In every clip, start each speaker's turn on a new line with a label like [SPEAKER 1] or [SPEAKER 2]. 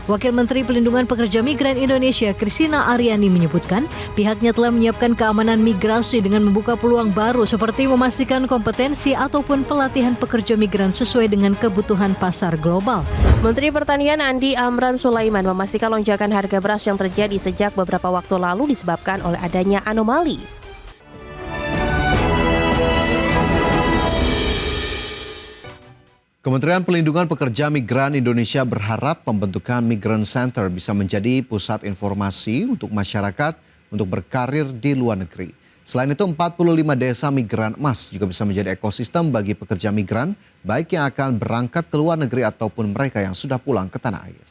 [SPEAKER 1] Wakil Menteri Pelindungan Pekerja Migran Indonesia, Christina Aryani menyebutkan pihaknya telah menyiapkan keamanan migrasi dengan membuka peluang baru seperti memastikan kompetensi ataupun pelatihan pekerja migran sesuai dengan kebutuhan pasar global.
[SPEAKER 2] Menteri Pertanian Andi Amran Sulaiman memastikan lonjakan harga beras yang terjadi sejak beberapa waktu lalu disebabkan oleh adanya anomali.
[SPEAKER 3] Kementerian Pelindungan Pekerja Migran Indonesia berharap pembentukan Migrant Center bisa menjadi pusat informasi untuk masyarakat untuk berkarir di luar negeri. Selain itu, 45 desa migran emas juga bisa menjadi ekosistem bagi pekerja migran, baik yang akan berangkat ke luar negeri ataupun mereka yang sudah pulang ke tanah air.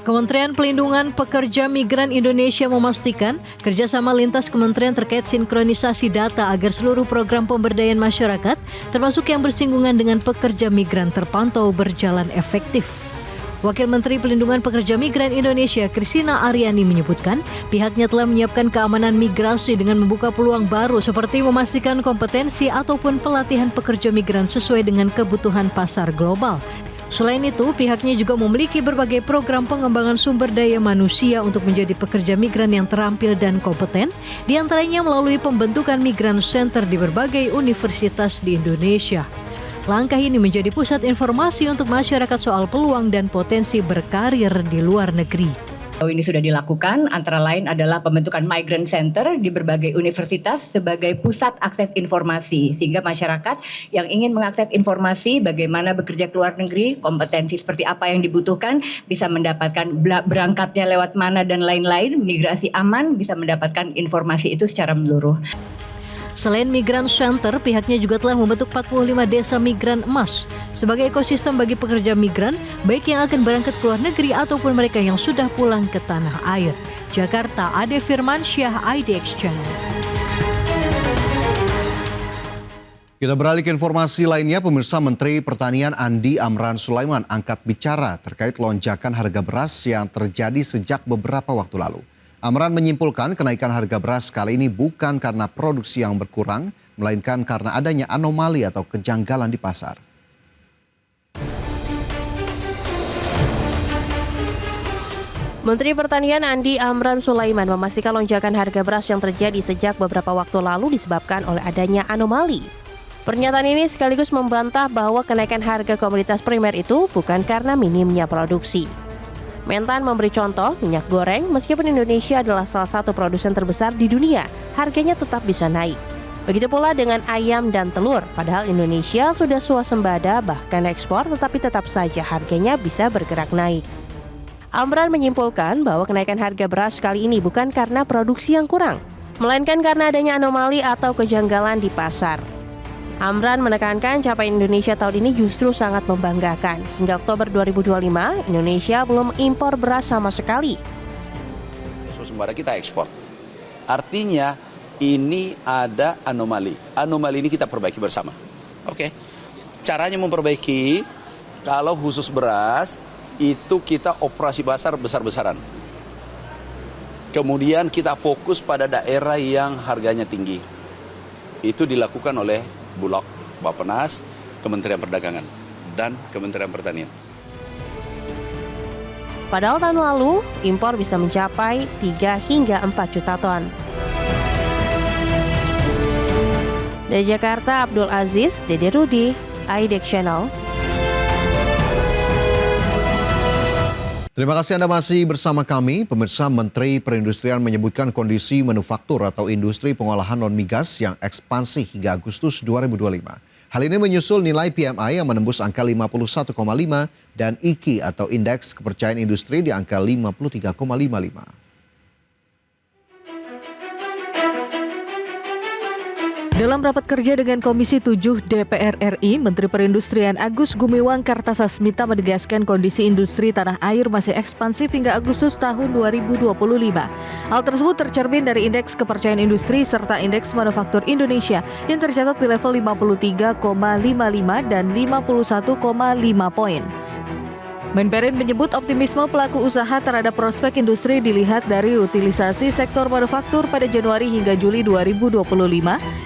[SPEAKER 1] Kementerian Pelindungan Pekerja Migran Indonesia memastikan kerjasama lintas kementerian terkait sinkronisasi data agar seluruh program pemberdayaan masyarakat, termasuk yang bersinggungan dengan pekerja migran, terpantau berjalan efektif. Wakil Menteri Pelindungan Pekerja Migran Indonesia, Christina Aryani menyebutkan pihaknya telah menyiapkan keamanan migrasi dengan membuka peluang baru seperti memastikan kompetensi ataupun pelatihan pekerja migran sesuai dengan kebutuhan pasar global. Selain itu, pihaknya juga memiliki berbagai program pengembangan sumber daya manusia untuk menjadi pekerja migran yang terampil dan kompeten, di antaranya melalui pembentukan Migrant Center di berbagai universitas di Indonesia. Langkah ini menjadi pusat informasi untuk masyarakat soal peluang dan potensi berkarir di luar negeri.
[SPEAKER 4] Ini sudah dilakukan, antara lain adalah pembentukan Migrant Center di berbagai universitas sebagai pusat akses informasi, sehingga masyarakat yang ingin mengakses informasi bagaimana bekerja ke luar negeri, kompetensi seperti apa yang dibutuhkan, bisa mendapatkan berangkatnya lewat mana dan lain-lain, migrasi aman, bisa mendapatkan informasi itu secara menyeluruh.
[SPEAKER 1] Selain Migrant Center, pihaknya juga telah membentuk 45 desa migran emas sebagai ekosistem bagi pekerja migran, baik yang akan berangkat ke luar negeri ataupun mereka yang sudah pulang ke tanah air. Jakarta, Ade Firmansyah, IDX Channel.
[SPEAKER 3] Kita beralih ke informasi lainnya, pemirsa. Menteri Pertanian Andi Amran Sulaiman angkat bicara terkait lonjakan harga beras yang terjadi sejak beberapa waktu lalu. Amran menyimpulkan kenaikan harga beras kali ini bukan karena produksi yang berkurang, melainkan karena adanya anomali atau kejanggalan di pasar.
[SPEAKER 2] Menteri Pertanian Andi Amran Sulaiman memastikan lonjakan harga beras yang terjadi sejak beberapa waktu lalu disebabkan oleh adanya anomali. Pernyataan ini sekaligus membantah bahwa kenaikan harga komoditas primer itu bukan karena minimnya produksi. Mentan memberi contoh, minyak goreng meskipun Indonesia adalah salah satu produsen terbesar di dunia, harganya tetap bisa naik. Begitu pula dengan ayam dan telur, padahal Indonesia sudah swasembada bahkan ekspor, tetapi tetap saja harganya bisa bergerak naik. Amran menyimpulkan bahwa kenaikan harga beras kali ini bukan karena produksi yang kurang, melainkan karena adanya anomali atau kejanggalan di pasar. Amran menekankan capaian Indonesia tahun ini justru sangat membanggakan. Hingga Oktober 2025, Indonesia belum impor beras sama sekali.
[SPEAKER 5] Swasembada kita ekspor. Artinya ini ada anomali. Anomali ini kita perbaiki bersama. Oke. Caranya memperbaiki, kalau khusus beras, itu kita operasi pasar besar-besaran. Kemudian kita fokus pada daerah yang harganya tinggi. Itu dilakukan oleh Bulog, Bappenas, Kementerian Perdagangan, dan Kementerian Pertanian.
[SPEAKER 2] Padahal tahun lalu, impor bisa mencapai 3 hingga 4 juta ton. Dari Jakarta, Abdul Aziz, Dede Rudi, IDX Channel.
[SPEAKER 3] Terima kasih Anda masih bersama kami. Pemirsa, Menteri Perindustrian menyebutkan kondisi manufaktur atau industri pengolahan non-migas yang ekspansif hingga Agustus 2025. Hal ini menyusul nilai PMI yang menembus angka 51,5 dan IKI atau Indeks Kepercayaan Industri di angka 53,55.
[SPEAKER 1] Dalam rapat kerja dengan Komisi 7 DPR RI, Menteri Perindustrian Agus Gumiwang Kartasasmita menegaskan kondisi industri tanah air masih ekspansif hingga Agustus tahun 2025. Hal tersebut tercermin dari Indeks Kepercayaan Industri serta Indeks Manufaktur Indonesia yang tercatat di level 53,55 dan 51,5 poin.
[SPEAKER 6] Menperin menyebut optimisme pelaku usaha terhadap prospek industri dilihat dari utilisasi sektor manufaktur pada Januari hingga Juli 2025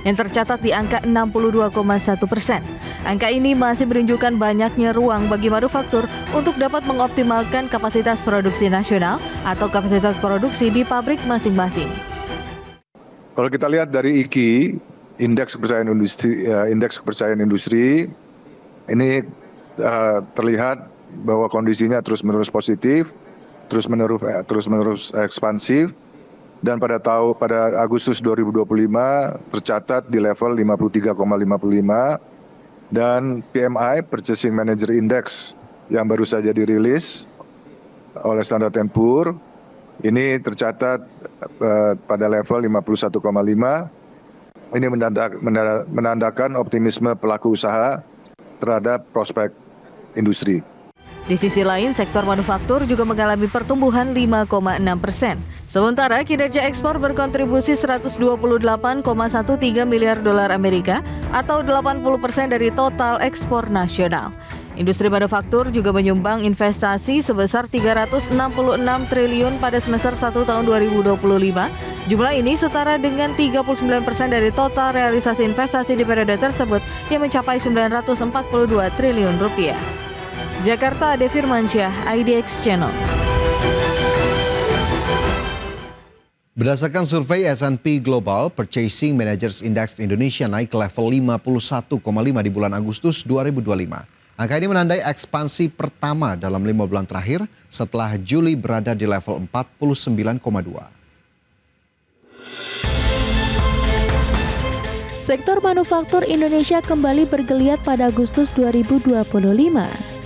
[SPEAKER 6] yang tercatat di angka 62,1%. Angka ini masih menunjukkan banyaknya ruang bagi manufaktur untuk dapat mengoptimalkan kapasitas produksi nasional atau kapasitas produksi di pabrik masing-masing.
[SPEAKER 7] Kalau kita lihat dari IKI, Indeks Kepercayaan Industri, ini terlihat bahwa kondisinya terus-menerus positif, terus-menerus ekspansif, dan pada Agustus 2025 tercatat di level 53,55, dan PMI (Purchasing Manager Index) yang baru saja dirilis oleh Standard & Poor's ini tercatat pada level 51,5. Ini menandakan optimisme pelaku usaha terhadap prospek industri.
[SPEAKER 6] Di sisi lain, sektor manufaktur juga mengalami pertumbuhan 5,6%. Sementara kinerja ekspor berkontribusi 128,13 miliar dolar Amerika atau 80% dari total ekspor nasional. Industri manufaktur juga menyumbang investasi sebesar 366 triliun pada semester 1 tahun 2025. Jumlah ini setara dengan 39% dari total realisasi investasi di periode tersebut yang mencapai 942 triliun rupiah. Jakarta, Ade Firmansyah, IDX Channel.
[SPEAKER 3] Berdasarkan survei S&P Global, Purchasing Managers Index Indonesia naik ke level 51,5 di bulan Agustus 2025. Angka ini menandai ekspansi pertama dalam 5 bulan terakhir setelah Juli berada di level 49,2.
[SPEAKER 8] Sektor manufaktur Indonesia kembali bergeliat pada Agustus 2025.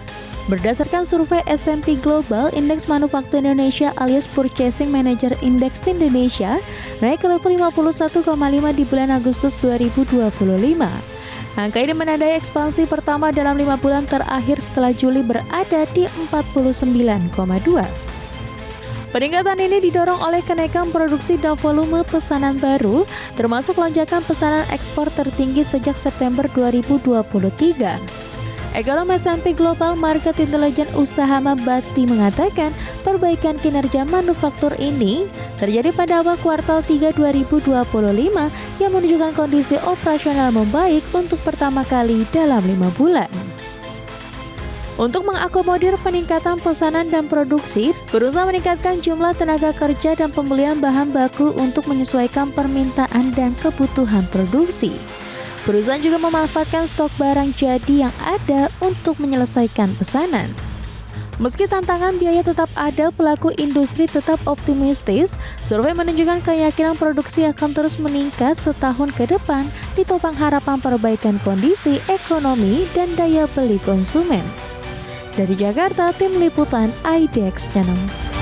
[SPEAKER 8] Berdasarkan survei S&P Global, Indeks Manufaktur Indonesia alias Purchasing Manager Index Indonesia naik ke level 51,5 di bulan Agustus 2025. Angka ini menandai ekspansi pertama dalam 5 bulan terakhir setelah Juli berada di 49,2. Peningkatan ini didorong oleh kenaikan produksi dan volume pesanan baru, termasuk lonjakan pesanan ekspor tertinggi sejak September 2023. Ekonom S&P Global Market Intelligence Usahama Bati mengatakan perbaikan kinerja manufaktur ini terjadi pada awal kuartal 3 2025 yang menunjukkan kondisi operasional membaik untuk pertama kali dalam 5 bulan. Untuk mengakomodir peningkatan pesanan dan produksi, berusaha meningkatkan jumlah tenaga kerja dan pembelian bahan baku untuk menyesuaikan permintaan dan kebutuhan produksi. Perusahaan juga memanfaatkan stok barang jadi yang ada untuk menyelesaikan pesanan. Meski tantangan biaya tetap ada, pelaku industri tetap optimistis. Survei menunjukkan keyakinan produksi akan terus meningkat setahun ke depan, ditopang harapan perbaikan kondisi ekonomi dan daya beli konsumen. Dari Jakarta, Tim Liputan IDX Channel.